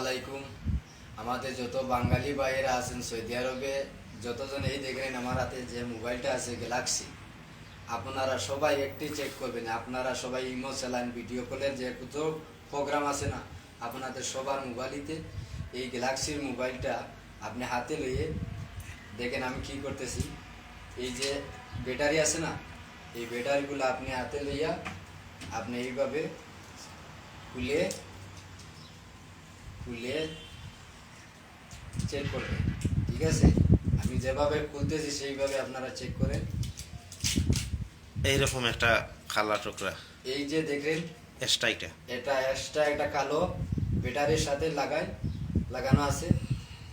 আলাইকুম। আমাদের যত বাঙালি ভাইয়েরা আছেন সৌদি আরবে, যতজন এই দেখেন আমার হাতে যে মোবাইলটা আছে গ্যালাক্সি, আপনারা সবাই একটি চেক করবেন। আপনারা সবাই ইমো চালান, ভিডিও কলের যে কত প্রোগ্রাম আছে না, আপনাদের সবার মোবাইলেতে এই গ্যালাক্সির মোবাইলটা আপনি হাতে লইয়ে দেখেন আমি কি করতেছি। এই যে ব্যাটারি আছে না, এই ব্যাটারিগুলো আপনি হাতে লইয়া আপনি এইভাবে খুলে খুলে চেক করবেন। ঠিক আছে, আমি যেভাবে খুলতেছি সেইভাবে আপনারা চেক করেন। এইরকম একটা কালা টুকরা, এই যে দেখেন এক্সট্রা এটা এক্সট্রা একটা কালো ব্যাটারির সাথে লাগানো আছে।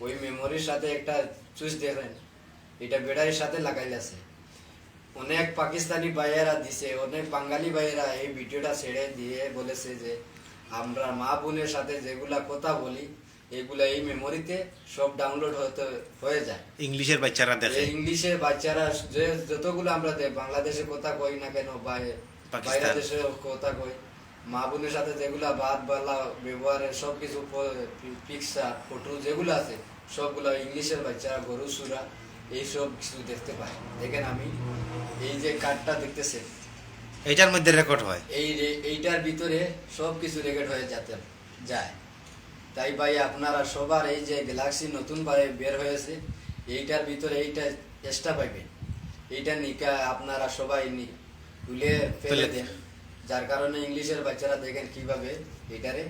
ওই মেমোরির সাথে একটা সুইচ দেখেন, এটা ব্যাটারির সাথে লাগাইলে আছে। অনেক পাকিস্তানি ভাইয়েরা দিছে, অনেক বাঙালি ভাইয়েরা এই ভিডিওটা ছেড়ে দিয়ে বলেছে যে আমরা মা বোনের সাথে যেগুলা কথা বলি এগুলা এই মেমোরিতে সব ডাউনলোড হয়ে যায়। ইংলিশের বাচ্চারা দেখে, ইংলিশের বাচ্চারা যে যতগুলো আমরা বাংলাদেশে কথা কই না কেন বা বাইরে দেশে কথা কই, মা বোনের সাথে যেগুলা বাদ বালা ব্যবহারের সবকিছু পিকচার ফটো যেগুলো আছে সবগুলো ইংলিশের বাচ্চারা গরু সুরা এইসব কিছু দেখতে পায়। দেখেন আমি এই যে কার্ডটা দেখতেছেন, এইটার মধ্যে রেকর্ড হয়। এইটার ভিতরে সব কিছু রেকর্ড হয়ে যায়। তাই ভাই আপনারা সবার এই যে গ্যালাক্সি নতুন বের হয়েছে, এইটার ভিতরে এইটা এক্সট্রা পাইবেন। এইটা নিকা আপনারা সবাই খুলে ফেলে দেন, যার কারণে ইংলিশের বাচ্চারা দেখেন কিভাবে এটারে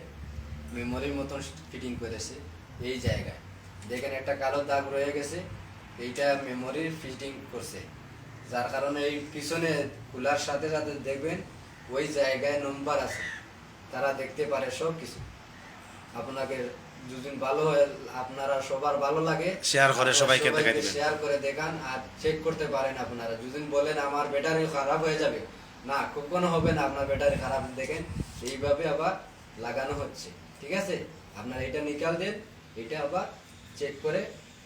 মেমোরির মতন ফিটিং করেছে। এই জায়গায় দেখেন একটা কালো দাগ রয়ে গেছে, এইটা মেমোরির ফিটিং করছে, যার কারণে এই পিছনে খোলার সাথে সাথে দেখবেন ওই জায়গায় নম্বর আছে, তারা দেখতে পারে সব কিছু। আপনাকে যদি ভালো হয়, আপনারা সবার ভালো লাগে শেয়ার করে সবাইকে দেখাই দিবেন, শেয়ার করে দেখান আর চেক করতে পারেন। আপনারা যদি বলেন আমার ব্যাটারি খারাপ হয়ে যাবে, না কখনো হবে না। আপনার ব্যাটারি খারাপ দেখেন এইভাবে আবার লাগানো হচ্ছে। ঠিক আছে, আপনার এটা নিকাল দেন, এটা আবার চেক করে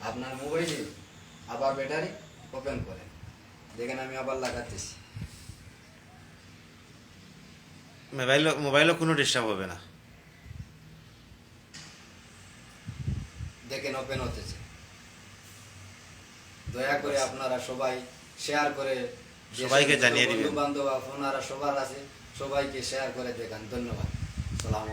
আপনার মোবাইলে আবার ব্যাটারি ওপেন করেন। দেখেন আমি আবার লাগাতেছি। মোবাইলও কোনো ডিস্টার্ব হবে না। দেখেন ওপেন হতেছে। দয়া করে আপনারা সবাই শেয়ার করে সবাইকে জানিয়ে দিবেন। বন্ধু বান্ধব আপনারা সবার আছে, সবাইকে শেয়ার করে দেখান। ধন্যবাদ। সালাম।